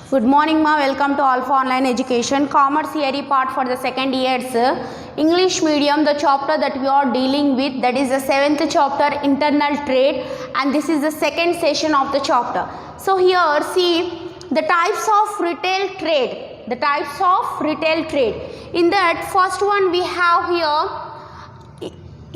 Good morning ma, welcome to Alpha Online Education. Commerce theory part for the second year's English medium. The chapter that we are dealing with, that is the 7th chapter, internal trade, and this is the second session of the chapter. So here see the types of retail trade. The types of retail trade. In that first one we have here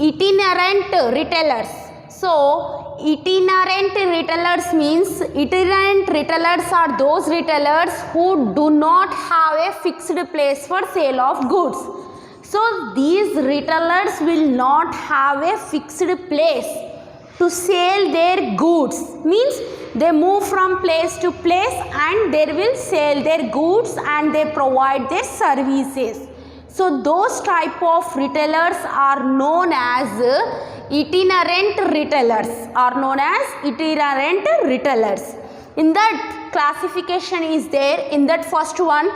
itinerant retailers. So itinerant retailers means itinerant retailers are those retailers who do not have a fixed place for sale of goods. So these retailers will not have a fixed place to sell their goods, means they move from place to place and they will sell their goods and they provide their services. So those type of retailers are known as itinerant retailers, In that classification is there. In that first one,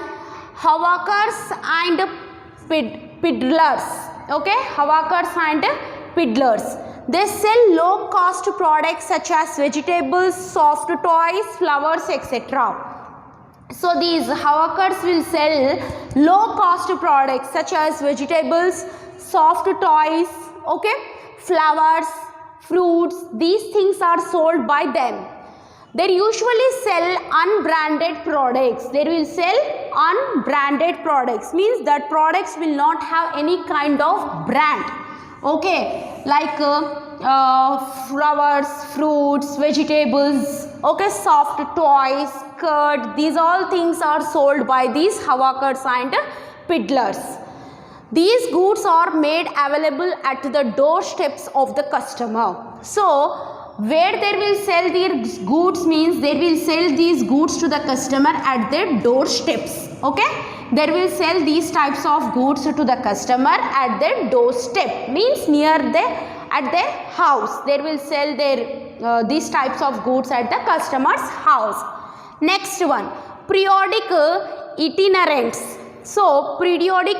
hawkers and peddlers. Okay, hawkers and peddlers. They sell low cost products such as vegetables, soft toys, flowers, etc. So these hawkers will sell low cost products such as vegetables, soft toys, okay, flowers, fruits. These things are sold by them. They usually sell unbranded products. They will sell unbranded products, means that products will not have any kind of brand. Okay, like flowers, fruits, vegetables, okay, soft toys, curd, these all things are sold by these hawkers and peddlers. These goods are made available at the doorsteps of the customer. So where they will sell these goods means they will sell these goods to the customer at their doorsteps. Okay, they will sell these types of goods to the customer at their doorstep, means near at their house. They will sell their these types of goods at the customer's house. Next one, periodic itinerants. So periodic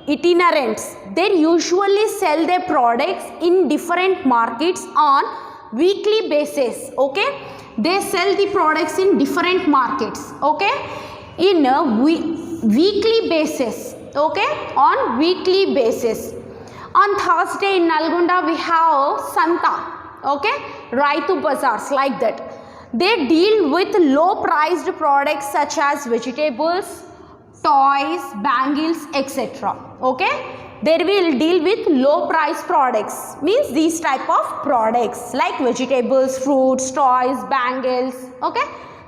itinerants, they usually sell their products in different markets on weekly basis. Okay, they sell the products in different markets. Okay, in a weekly basis. Okay, on weekly basis. On Thursday in Nalgonda we have Santa. Okay, Raitu bazaars, like that. They deal with low priced products such as vegetables, toys, bangles, etc. Okay, they will deal with low price products, means these type of products like vegetables, fruits, toys, bangles. Okay,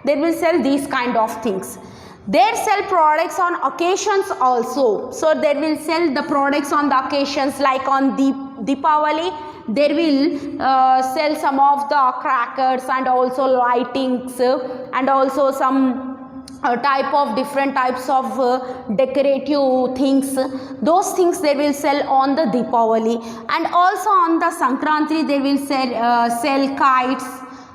they will sell these kind of things. They sell products on occasions also. So they will sell the products on the occasions, like on Deepavali they will sell some of the crackers and also lightings and also some type of different types of decorative things. Those things they will sell on the Deepavali, and also on the Sankranti they will sell kites,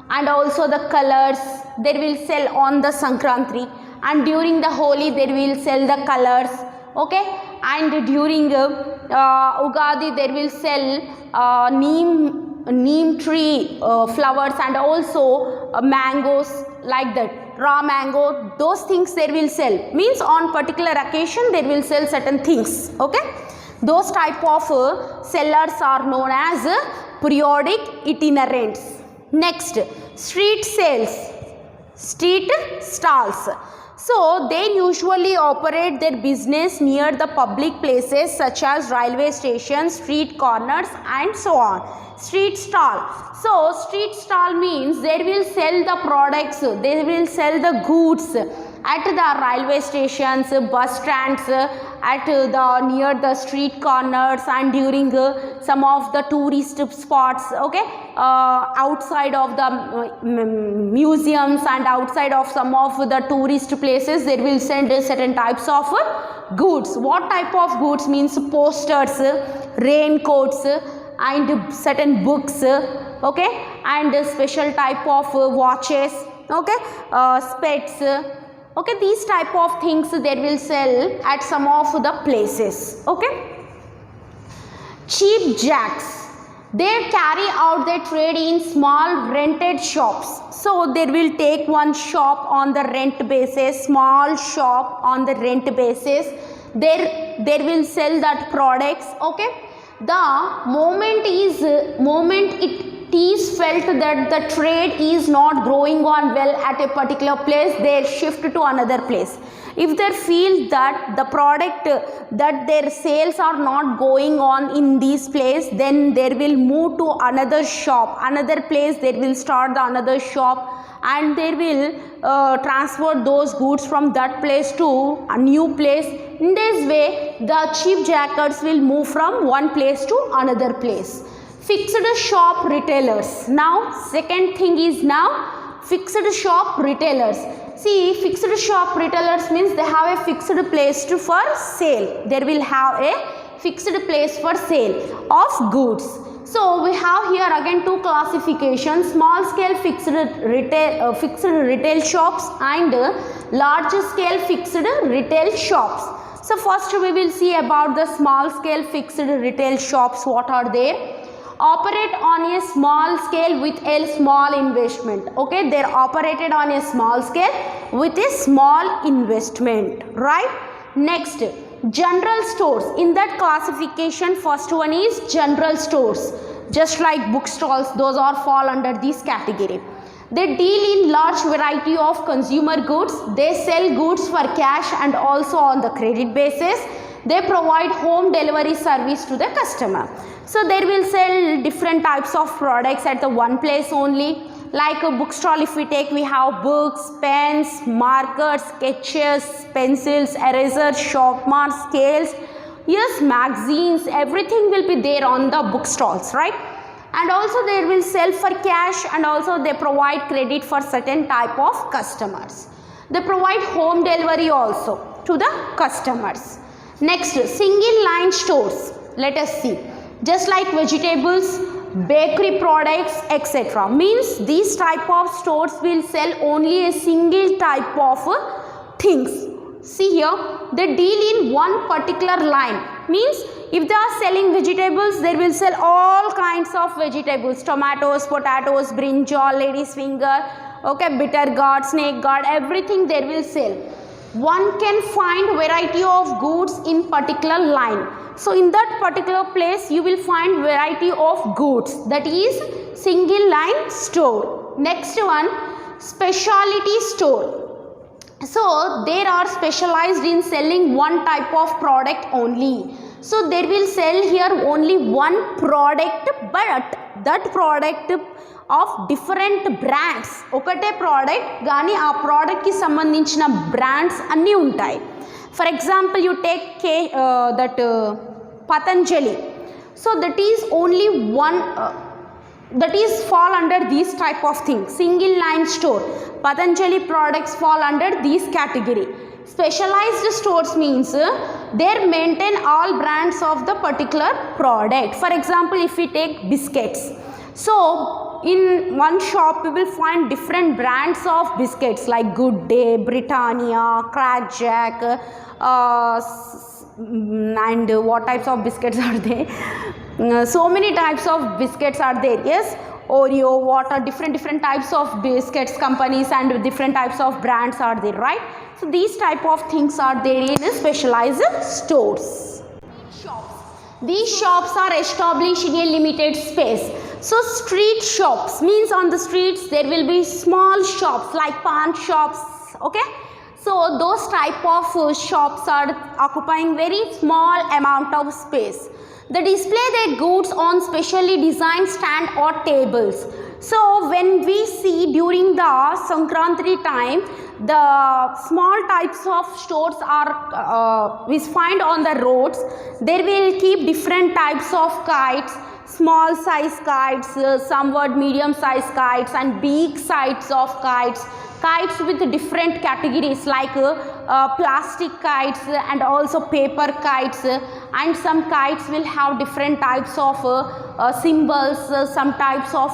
and also the colors they will sell on the Sankranti, and during the Holi they will sell the colors. Okay, and during Ugadi they will sell neem tree flowers and also mangoes, like that, raw mango. Those things they will sell, means on particular occasion they will sell certain things. Okay, those type of sellers are known as periodic itinerants. Next, street sales, street stalls. So they usually operate their business near the public places such as railway stations, street corners, and so on. Street stall. So street stall means they will sell the products, they will sell the goods at the railway stations, bus stands, at the near the street corners, and during some of the tourist spots. Okay, outside of the museums and outside of some of the tourist places, they will sell certain types of goods. What type of goods means posters, raincoats, and certain books. Okay, and special type of watches. Okay, specs. Okay, these type of things they will sell at some of the places. Okay, cheap jacks. They carry out their trade in small rented shops. So they will take one shop on the rent basis, small shop on the rent basis. They will sell that products. Okay. The moment it is felt that the trade is not growing on well at a particular place, they shift to another place. If they feel that the product that their sales are not going on in this place, then they will move to another shop, another place. They will start the another shop and they will transfer those goods from that place to a new place. In this way, the cheap jackets will move from one place to another place. Fixed shop retailers. Now, second thing is now fixed shop retailers. See, fixed shop retailers means they have a fixed place for sale. They will have a fixed place for sale of goods. So we have here again two classifications: small scale fixed retail shops and large scale fixed retail shops. So first we will see about the small scale fixed retail shops. What are they? Operate on a small scale with a small investment. Okay, they are operated on a small scale with a small investment, right? Next, general stores. In that classification, first one is general stores, just like bookstalls. Those are fall under this category. They deal in large variety of consumer goods. They sell goods for cash and also on the credit basis. They provide home delivery service to the customer. So they will sell different types of products at the one place only. Like a bookstall, if we take, we have books, pens, markers, sketches, pencils, erasers, sharpeners, scales, yes, magazines, everything will be there on the bookstalls, right? And also they will sell for cash and also they provide credit for certain type of customers. They provide home delivery also to the customers. Next, single line stores. Let us see. Just like vegetables, bakery products, etc. Means these type of stores will sell only a single type of things. See here, they deal in one particular line. Means if they are selling vegetables, they will sell all kinds of vegetables: tomatoes, potatoes, brinjal, lady's finger, okay, bitter gourd, snake gourd, everything they will sell. One can find variety of goods in particular line. So in that particular place you will find variety of goods, that is single line store. Next one, specialty store. So they are specialized in selling one type of product only. So they will sell here only one product, but that product of different brands. ఒకటే product కానీ ఆ ప్రోడక్ట్కి సంబంధించిన brands అన్నీ ఉంటాయి. For example you take that Patanjali. So that is only one that is fall under these type of things. Single line store. Patanjali products fall under this category. Specialized stores means they maintain all brands of the particular product. For example, if we take biscuits. So in one shop we will find different brands of biscuits like Good Day, Britannia, Crack Jack, and what types of biscuits are there? So many types of biscuits are there. Yes, Oreo, what are different types of biscuits companies and different types of brands are there, right? So these type of things are there in specialized stores. Shops. These shops are established in a limited space. So street shops means on the streets there will be small shops like pawn shops, okay? So those type of shops are occupying very small amount of space. They display their goods on specially designed stand or tables. So when we see during the Sankranti time, the small types of stores are we find on the roads. They will keep different types of kites, small size kites, somewhat medium size kites and big size of kites. Kites with different categories like plastic kites and also paper kites, and some kites will have different types of symbols, some types of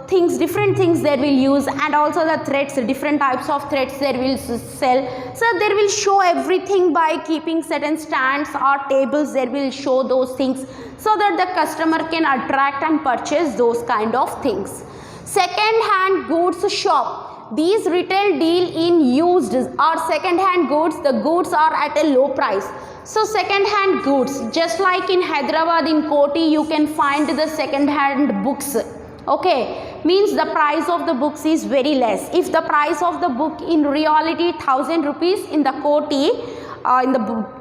things, different things they will use, and also the threads, different types of threads they will sell. So they will show everything by keeping certain stands or tables. They will show those things so that the customer can attract and purchase those kind of things. Second hand goods shop. These retail deal in used or second hand goods. The goods are at a low price. So second hand goods, just like in Hyderabad in Koti, you can find the second hand books. Okay, means the price of the books is very less. If the price of the book in reality 1000 rupees in the Koti,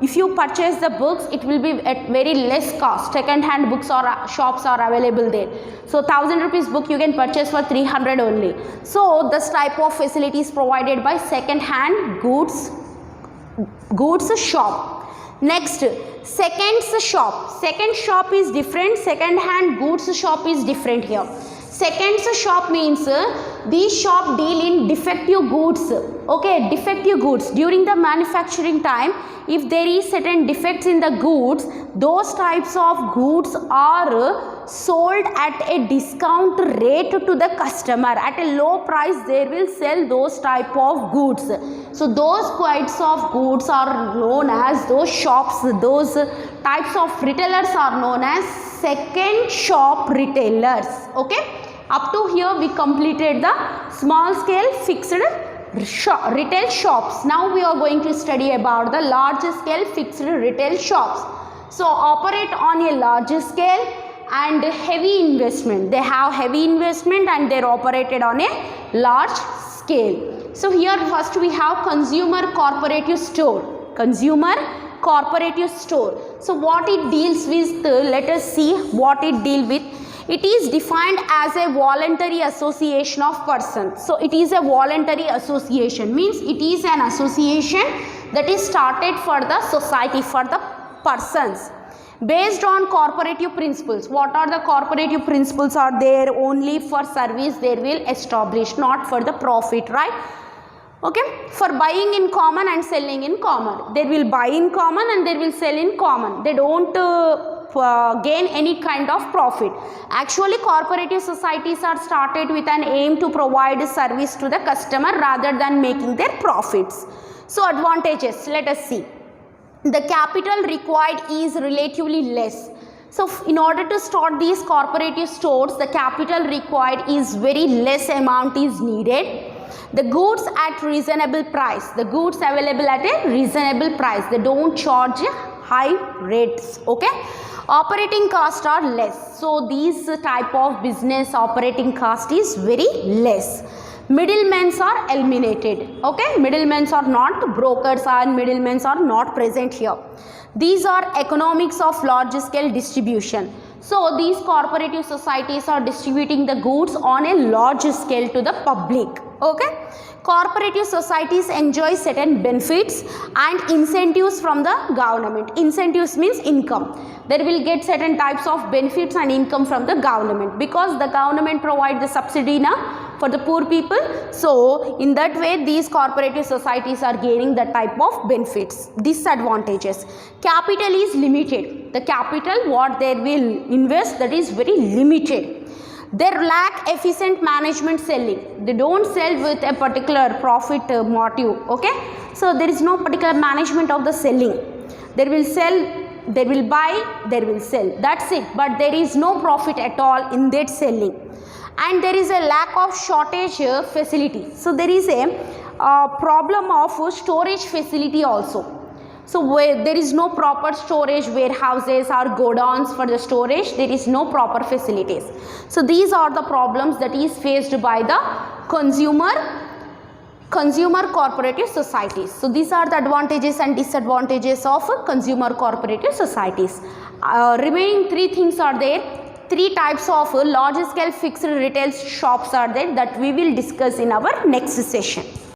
if you purchase the books, it will be at very less cost. Second hand books or shops are available there. So 1000 rupees book you can purchase for 300 only. So this type of facility is provided by second hand goods shop. Next, seconds shop. Second shop is different. Second hand goods shop is different here. Seconds shop means these shop deal in defective goods. Okay, defective goods. During the manufacturing time, if there is certain defects in the goods, those types of goods are sold at a discount rate to the customer. At a low price, they will sell those type of goods. So those kinds of goods are known as, those shops, those types of retailers are known as second shop retailers. Okay. Up to here we completed the small scale fixed retail shops. Now we are going to study about the large scale fixed retail shops. So operate on a large scale and heavy investment. They have heavy investment and they are operated on a large scale. So here first we have consumer cooperative store. Consumer cooperative store. So what it deals with, let us see what it deals with. It is defined as a voluntary association of persons. So it is a voluntary association, means it is an association that is started for the society, for the persons, based on cooperative principles. What are the cooperative principles are there? Only for service they will establish, not for the profit, right? Okay, for buying in common and selling in common. They will buy in common and they will sell in common. They don't gain any kind of profit. Actually, cooperative societies are started with an aim to provide service to the customer rather than making their profits. So advantages, let us see. The capital required is relatively less. So in order to start these cooperative stores, the capital required is very less amount is needed. The goods at reasonable price. The goods available at a reasonable price. They don't charge high rates. Okay. Operating costs are less. So these type of business operating cost is very less. Middlemen are eliminated. Okay. Middlemen are not, brokers and middlemen are not present here. These are economics of large scale distribution. So these cooperative societies are distributing the goods on a large scale to the public. Okay. Cooperative societies enjoy certain benefits and incentives from the government. Incentives means income. They will get certain types of benefits and income from the government, because the government provide the subsidy now for the poor people. So in that way these cooperative societies are gaining that type of benefits. Disadvantages. Capital is limited. The capital what they will invest, that is very limited. They lack efficient management selling. They don't sell with a particular profit motive. Okay. So there is no particular management of the selling. They will sell, they will buy, they will sell. That's it. But there is no profit at all in that selling. And there is a lack of shortage facility. So there is a problem of storage facility also. So where there is no proper storage warehouses or godowns for the storage, there is no proper facilities. So these are the problems that is faced by the consumer cooperative societies. So these are the advantages and disadvantages of consumer cooperative societies. Remaining three things are there. Three types of large scale fixed retail shops are there that we will discuss in our next session.